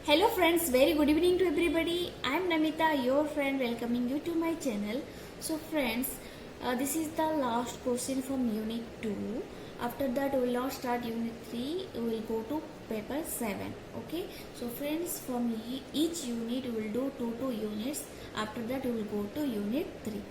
Hello friends, very good evening to everybody. I am Namita, your friend, welcoming you to my channel. So friends, this is the last question from unit 2. After that we will not start unit 3, we will go to paper 7. Okay, so friends, from each unit we will do 2 units. After that we will go to unit 3.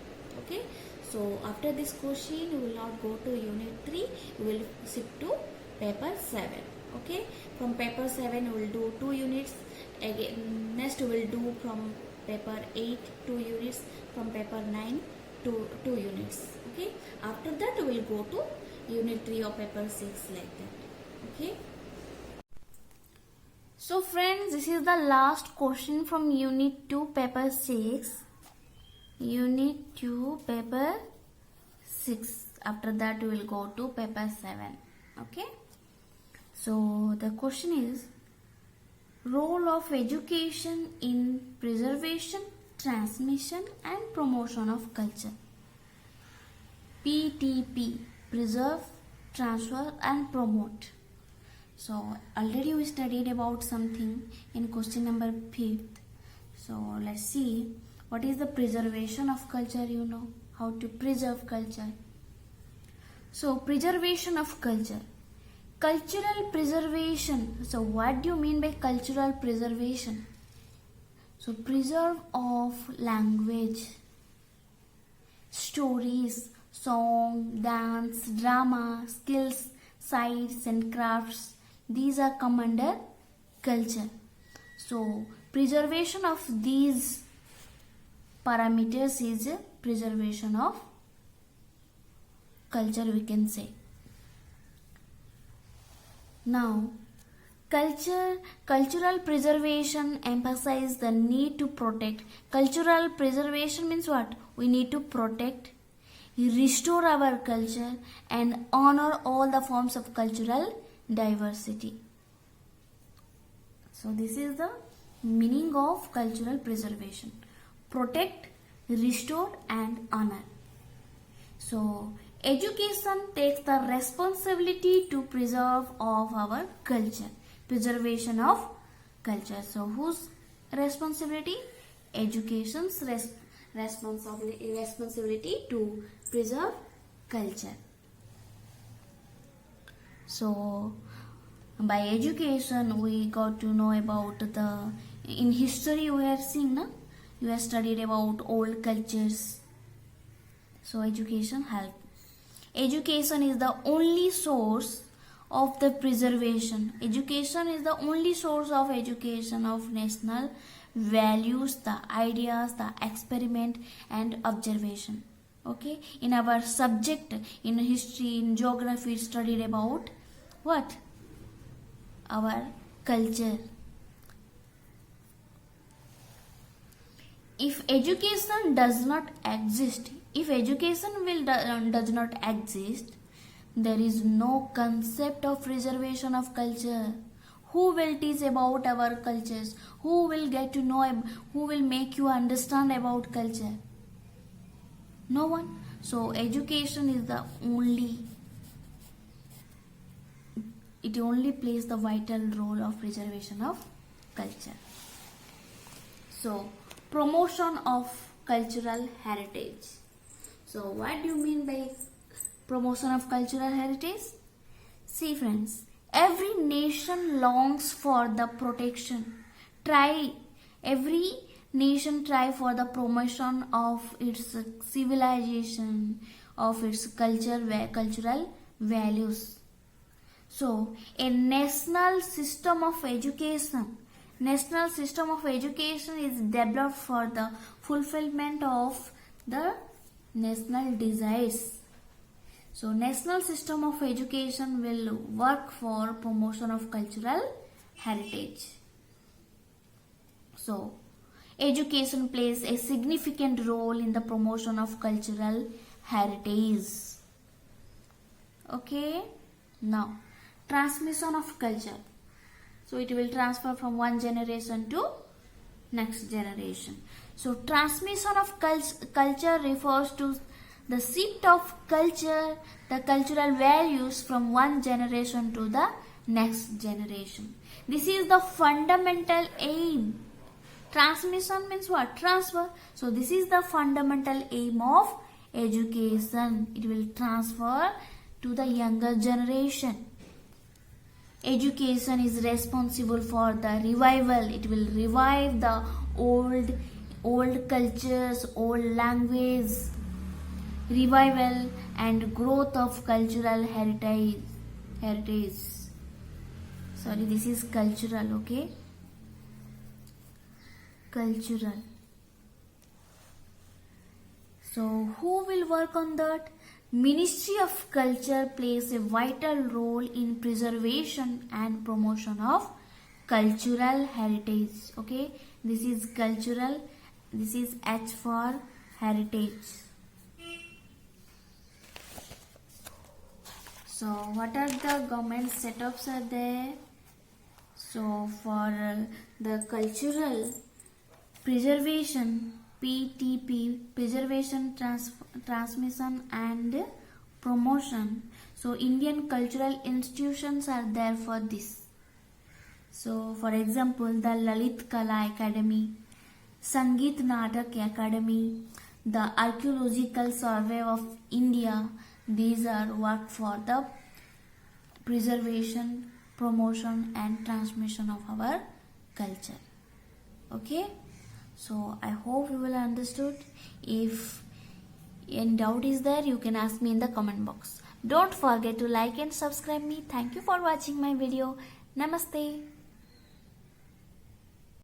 Okay, so after this question we will not go to unit 3, we will shift to paper 7. Okay, from paper 7 we will do 2 units. Again, next we will do from paper 8 2 units, from paper 9 to 2 units. Okay, after that we will go to unit 3 or paper 6, like that. Okay, so friends, this is the last question from unit 2 paper 6. Unit 2 paper 6. After that we will go to paper 7. Okay, so the question is, role of education in preservation, transmission and promotion of culture. PTP, preserve, transfer and promote. So already we studied about something in question number 5th. So let's see what is the preservation of culture. You know how to preserve culture. So preservation of culture. Cultural preservation. So what do you mean by cultural preservation? So preserve of language, stories, song, dance, drama, skills, sites and crafts. These are come under culture. So preservation of these parameters is preservation of culture, we can say. Now, cultural preservation emphasizes the need to protect. Cultural preservation means what? We need to protect, restore our culture and honor all the forms of cultural diversity. So this is the meaning of cultural preservation. Protect, restore and honor. So education takes the responsibility to preserve of our culture. Preservation of culture. So whose responsibility? Education's responsibility to preserve culture. So by education we got to know about the, in history we are seeing, na? You have studied about old cultures. So education helps. Education is the only source of the preservation. Education is the only source of education of national values, the ideas, the experiment and observation. Okay, in our subject, in history, in geography, studied about what? Our culture. If education does not exist, if education does not exist, there is no concept of preservation of culture. Who will teach about our cultures? Who will get to know? Who will make you understand about culture? No one. So education is the only. It only plays the vital role of preservation of culture. So promotion of cultural heritage. So what do you mean by promotion of cultural heritage? See friends, every nation longs for the protection. Every nation try for the promotion of its civilization, of its cultural values. So a national system of education is developed for the fulfillment of the national desires. So national system of education will work for promotion of cultural heritage. So education plays a significant role in the promotion of cultural heritage. Okay, now transmission of culture. So it will transfer from one generation to next generation. So transmission of culture refers to the shift of culture, the cultural values from one generation to the next generation. This is the fundamental aim. Transmission means what? Transfer. So this is the fundamental aim of education. It will transfer to the younger generation. Education is responsible for the revival. It will revive the old cultures, old language, revival and growth of cultural heritage. Sorry, this is cultural, okay? Cultural. So who will work on that? Ministry of Culture plays a vital role in preservation and promotion of cultural heritage. Okay, this is cultural. This is H for heritage. So what are the government setups are there? So for the cultural preservation, PTP, preservation, transmission and promotion. So Indian cultural institutions are there for this. So for example, the Lalit Kala Academy, Sangeet Natak Academy, the Archaeological Survey of India. These are work for the preservation, promotion and transmission of our culture. Okay. So I hope you will understood. If any doubt is there, you can ask me in the comment box. Don't forget to like and subscribe me. Thank you for watching my video. Namaste.